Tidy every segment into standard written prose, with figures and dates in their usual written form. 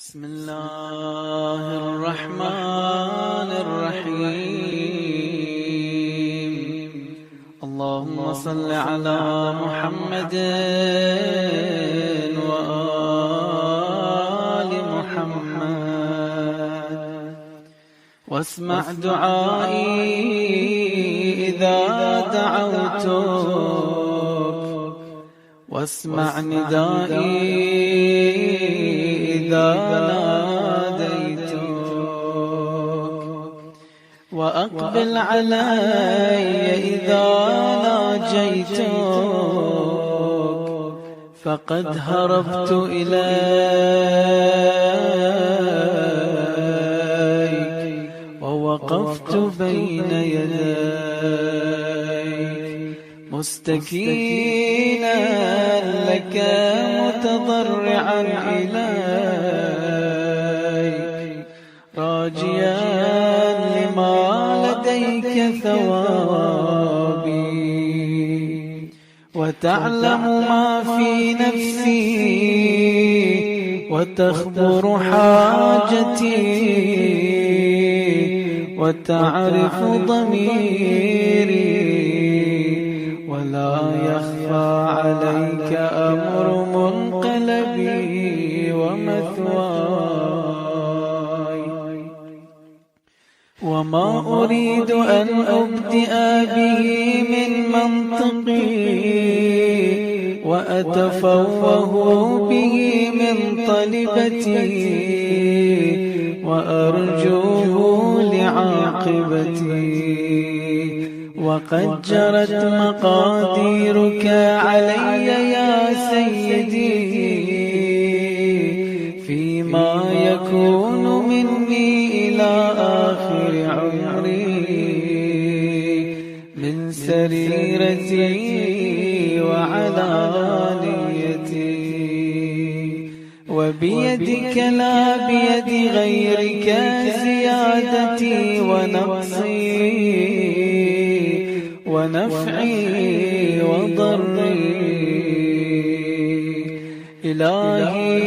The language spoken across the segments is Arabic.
بسم الله الرحمن الرحيم. اللهم صل على محمد وآل محمد واسمع دعائي إذا دعوتك واسمع ندائي إذا ناديتك وأقبل علي إذا ناجيتك فقد هربت إليك ووقفت بين يديك مستكينا لك متضرعا إليك راجيا لما لديك ثوابي وتعلم ما في نفسي وتخبر حاجتي وتعرف ضميري ولا يخفى عليك أمر منقلبي ومثواي وما أريد أن أبدئ به من منطقي وأتفوه به من طلبتي وأرجوه لعاقبتي وقد جرت مقاديرك علي يا سيدي فيما يكون مني إلى آخر عمري من سريرتي وعلانيتي وبيدك لا بيد غيرك زيادتي ونقصي ونفعي وضري إلهي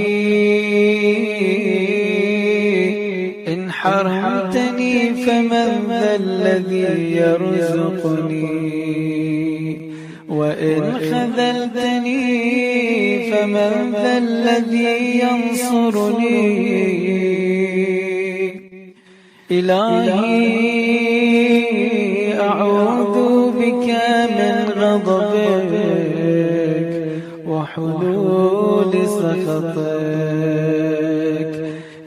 إن حرمتني فمن ذا الذي يرزقني وإن خذلتني فمن ذا الذي ينصرني إلهي أعوذ بك من غضبك وحلول سخطك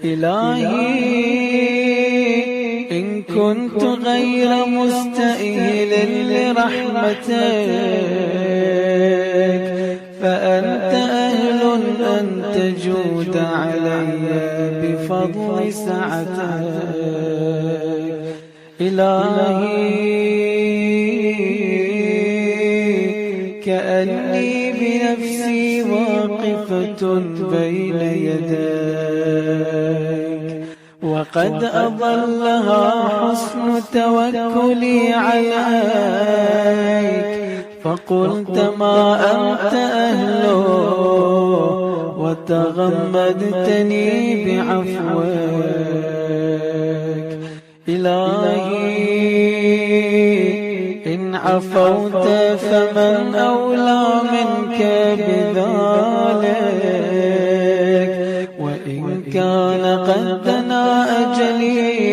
إلهي إن كنت غير مستأهل لرحمتك فأنت أهل أن تجود علي بفضل سعتك إلهي كأني بنفسي واقفة بين يديك وقد أضلها حسن توكلي عليك فقلت ما أنت أهله وتغمدتني بعفوك إلهي إن عفوت فمن أولى منك بذلك وإن كان قد دنا أجلي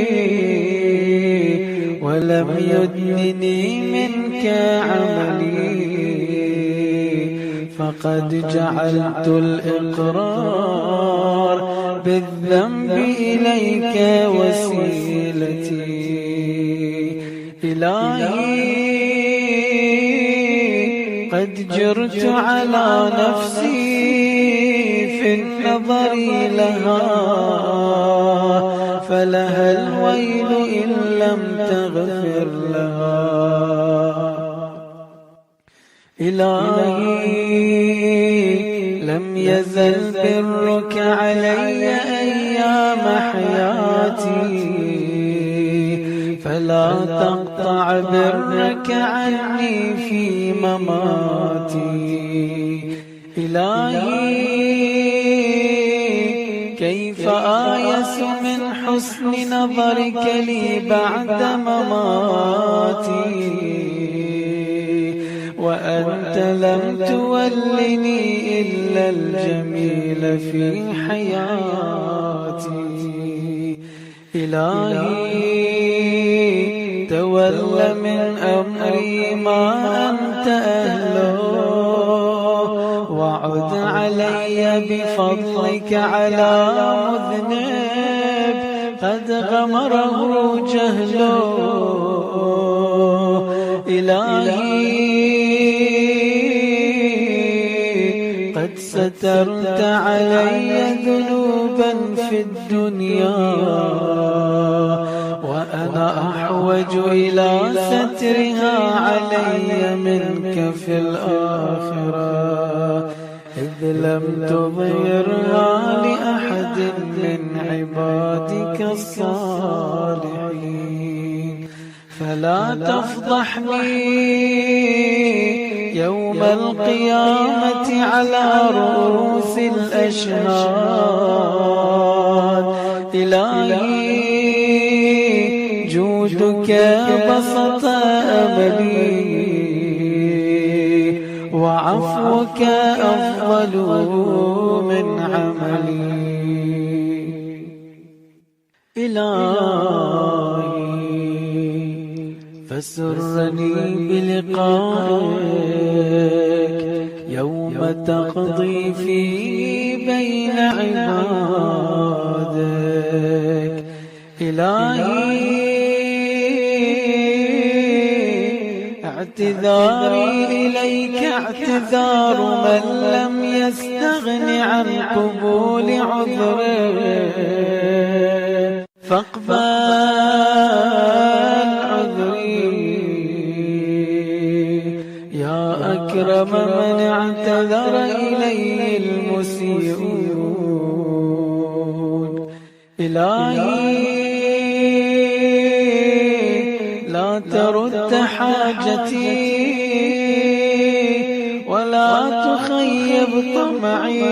ولم يدنني منك عملي فقد جعلت الإقرار بالذنب إليك وسيلتي إلهي قد جرت على نفسي في النظر لها فلها الويل إن لم تغفر لها إلهي لم يزل برك علي أيام حياتي فلا تقطع برك عني في مماتي إلهي كيف آيس من حسن نظرك لي بعد مماتي وأنت لم تولني إلا الجميل في حياتي. إلهي تول من أمري ما أنت أهله وعد علي بفضلك على مذنب قد غمره جهله. إلهي قد سترت علي ذنوبا في الدنيا وأنا أحوج إلى سترها علي منك في الآخرة إذ لم تظهرها لأحد من عبادك الصالحين. فلا تفضحني يوم القيامة على رؤوس الأشهاد. إلهي جودك بسط أملي وعفوك أفضل من عملي. إلهي فسرني بلقائك يوم تقضي فيه بين عبادك. إلهي اعتذاري إليك اعتذار من لم يستغن عن قبول عذره فاقبل عذري يا أكرم من اعتذر إليه المسيئون. إلهي لا ترد حاجتي ولا تخيب طمعي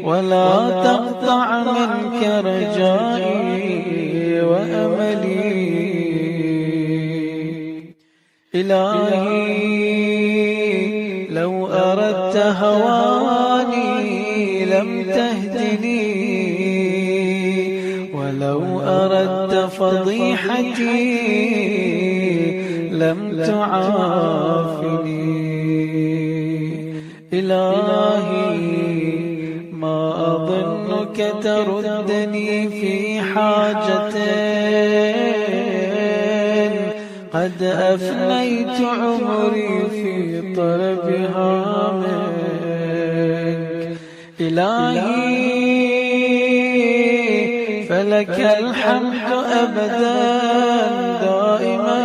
ولا تقطع منك رجائي وأملي. إلهي لو أردت هواني لم تهدني ولو أردت فضيحتي لم تعافني. إلهي ما أظنك تردني في حاجة قد أفنيت عمري في طلبها منك. إلهي فلك الحمد أبدا دائما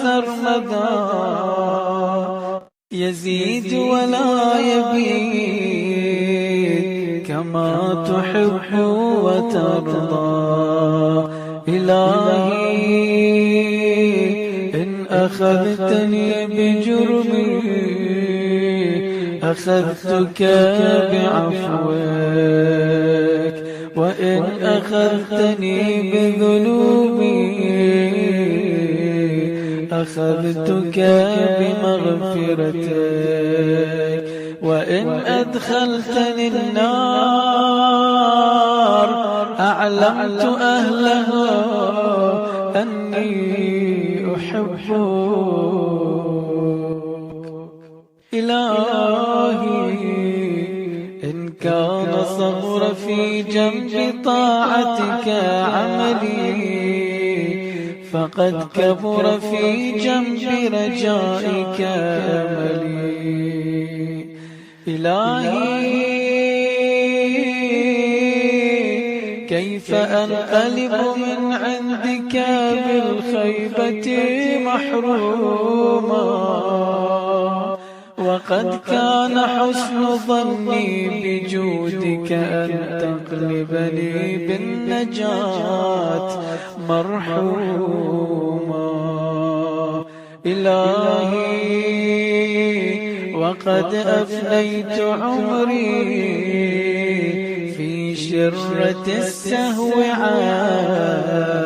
سرمدا يزيد ولا يبيد كما تحب وترضى. إلهي إن أخذتني بجرمي أخذتك بعفوك وإن أخذتني بذنوبي أخذتك بمغفرتك وإن أدخلتني النار أعلمت أهلها أني أحبك. إلهي إن كان صغر في جنب طاعتك عملي فقد كبر في جنب رجائك أملي. إلهي كيف أنقلب من عندك بالخيبة محروما وقد كان حسن ظني بجودك أن تقلبني بالنجاة مرحوما. إلهي وقد أفنيت عمري شرة السهو عنك،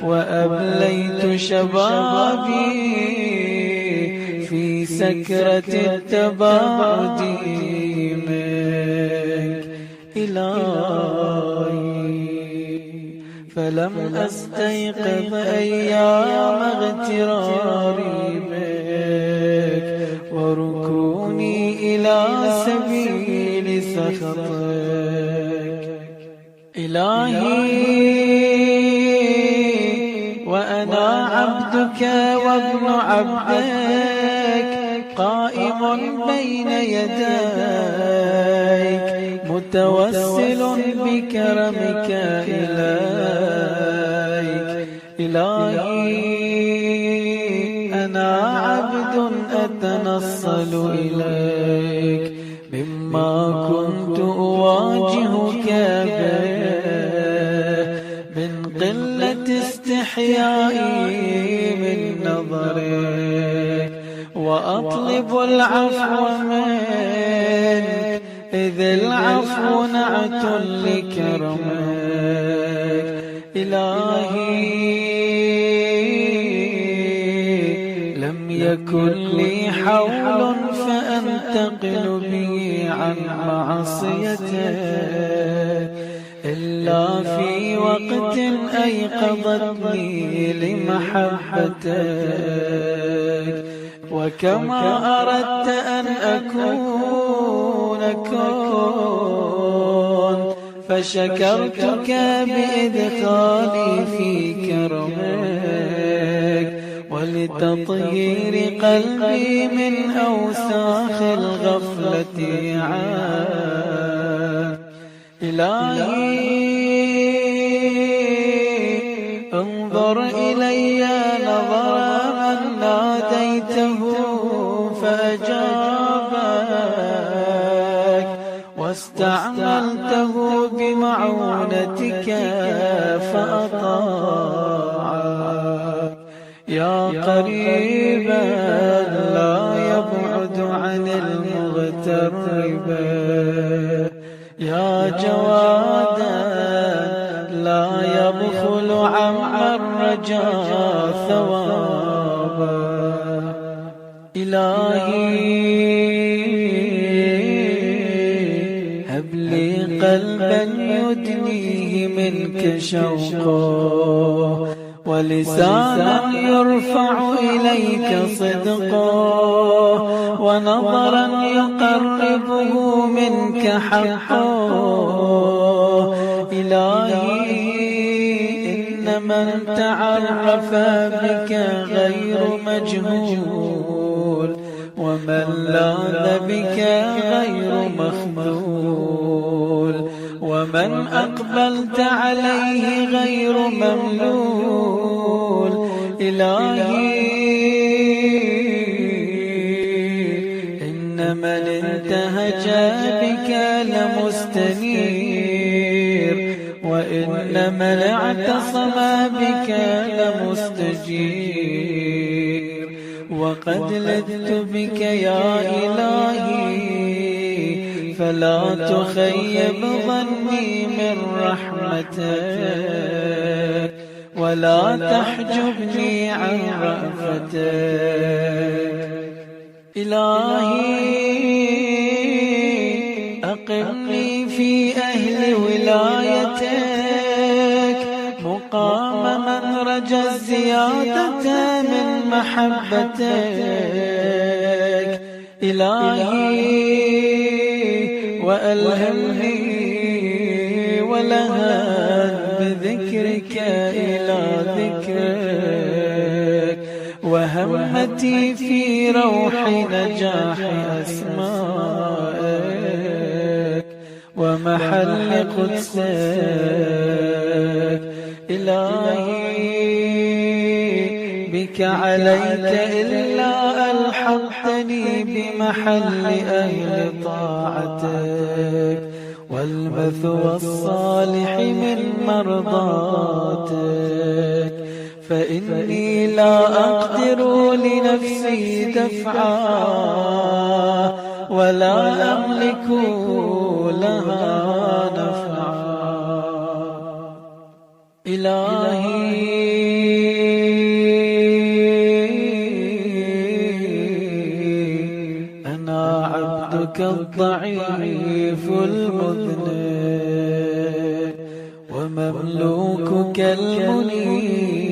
وأبليت شبابي في سكرة التباعد منك إلهي. فلم أستيقظ أيام اغتراري بك وركوني إلى سبيل سخطك إلهي. وأنا عبدك وابن عبدك قائم بين يديك متوسل بكرمك إليك إلهي. أنا عبد أتنصل إليك مما كنت أواجهك به من قلة استحيائي من نظرك، وأطلب العفو منك إذ العفو نعت لكرمك إلهي. لم يكن لي حول فأنتقل به عن معصيتك إلا في وقت أيقظتني لمحبتك. وكما أردت أن أكون كن، فشكرتك بإدخالي في كرمك ولتطهير قلبي من أوساخ الغفلة عنك إلهي. انظر إلي نظر من ناديته فأجابك، واستعملته بمعونتك فأطاعك. يا قريبا لا يبعد عن المغترب، يا جوادا لا يبخل عمن رجا ثوابا إلهي. هب لي قلبا يدنيه منك شوقه، ولسانا يرفع إليك صدقه، ونظرا يقربه منك حقه إلهي. إن من تعرف بك غير مجهول، ومن لاذ بك غير مخذول، ومن أقبلت عليه غير مملول إلهي. إن من انتهج بك لمستنير، وإن من اعتصم بك لمستجير. وقد لذت بك يا إلهي، فلا تخيب ظني من رحمتك، ولا تحجبني عن رأفتك إلهي. أقمني في أهل ولايتك مقام من رجا الزيادة من محبتك إلهي. وألهمني ولهان بذكرك إلى ذكرك، وهمتي في روح نجاح أسمائك ومحل قدسك إلهي. بك عليك إلا ألحقتني بمحل أهل طاعتك، والمثوى الصالح من مرضاتك. فإني لا أقدر لنفسي دفعا، ولا أملك لها نفعا. أنا عبدك الضعيف المذنب ومملوكك المنيب،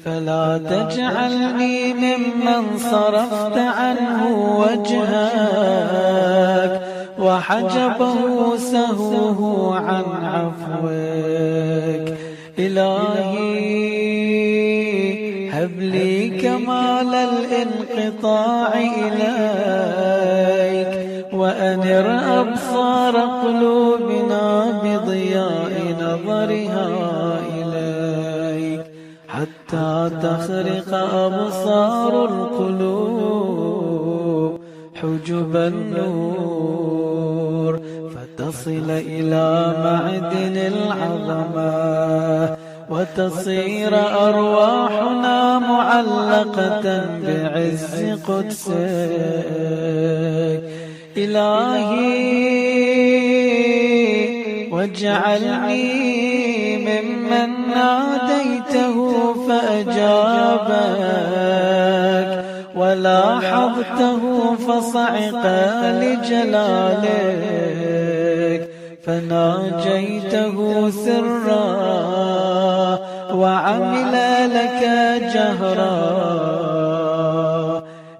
فلا تجعلني ممن صرفت عنه وجهك وحجبه سهوه عن عفوك. إلهي هب لي كمال الانقطاع إليك، وأنر أبصار قلوبنا بضياء نظرها إليك، حتى تخرق أبصار القلوب حجب النور، فتصل إلى معدن العظمة، وتصير أرواحنا معلقة بعز قدسك. إلهي واجعلني ممن ناديته فأجابك، ولاحظته فصعق لجلالك، فناجيته سرا وعمل لك جهرا.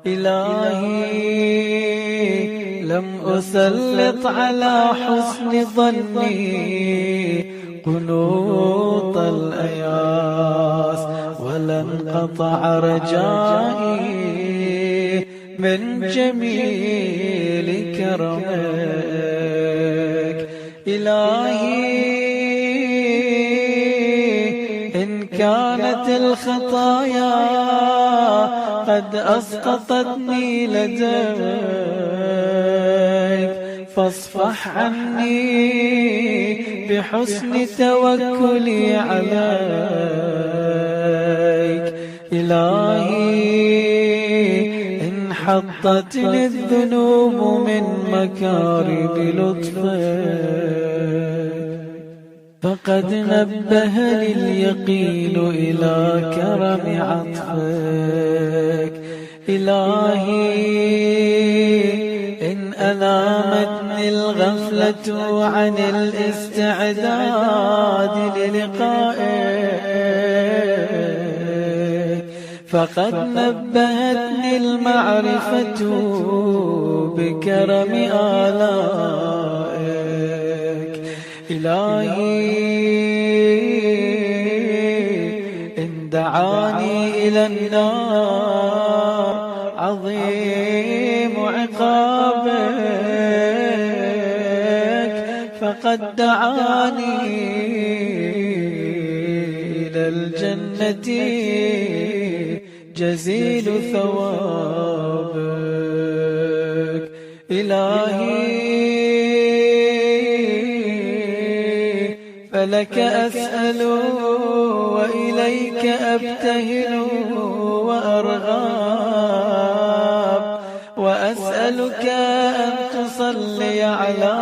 إلهي لم أسلط على حسن ظني قنوط الأياس، ولا انقطع رجائي من جميل كرمك. إلهي إن كانت الخطايا قد أسقطتني لديك، فاصفح عني بحسن توكلي عليك. إلهي إن حطتني الذنوب من مكارم لطفك، فقد نبهني اليقين إلى كرم عطفك. إلهي إن ألامتني الغفلة عن الاستعداد للقائك، فقد نبهتني المعرفة بكرم آلائك. إلهي إن دعاني إلى النار عظيم عقابك، فقد دعاني إلى الجنة جزيل ثوابك. إلهي فلك أسأل وإليك أبتهل وأرغب، وأسألك أن تصلي على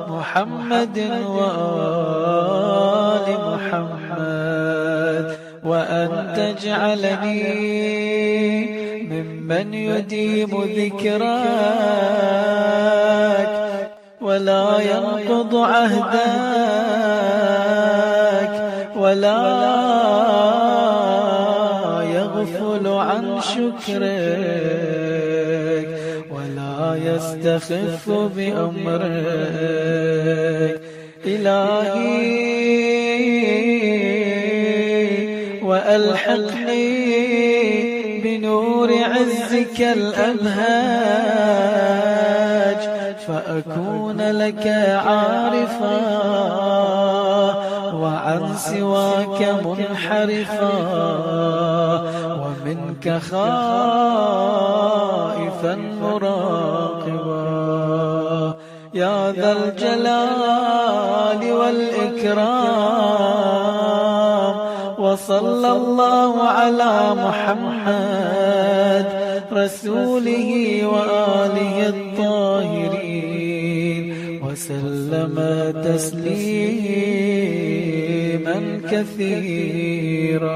محمد وآل محمد، وأن تجعلني ممن يديم ذكرك ولا ينقض عهدك، ولا يغفل عن شكرك، ولا يستخف بأمرك. إلهي وألحقني بنور عزك الأبهاج، فأكون لك عارفا وعن سواك منحرفا، ومنك خائفا مراقبا. يا ذا الجلال والإكرام، وصلى الله على محمد رسوله وآله الطاهرين، وسلم تسليما كثيرا.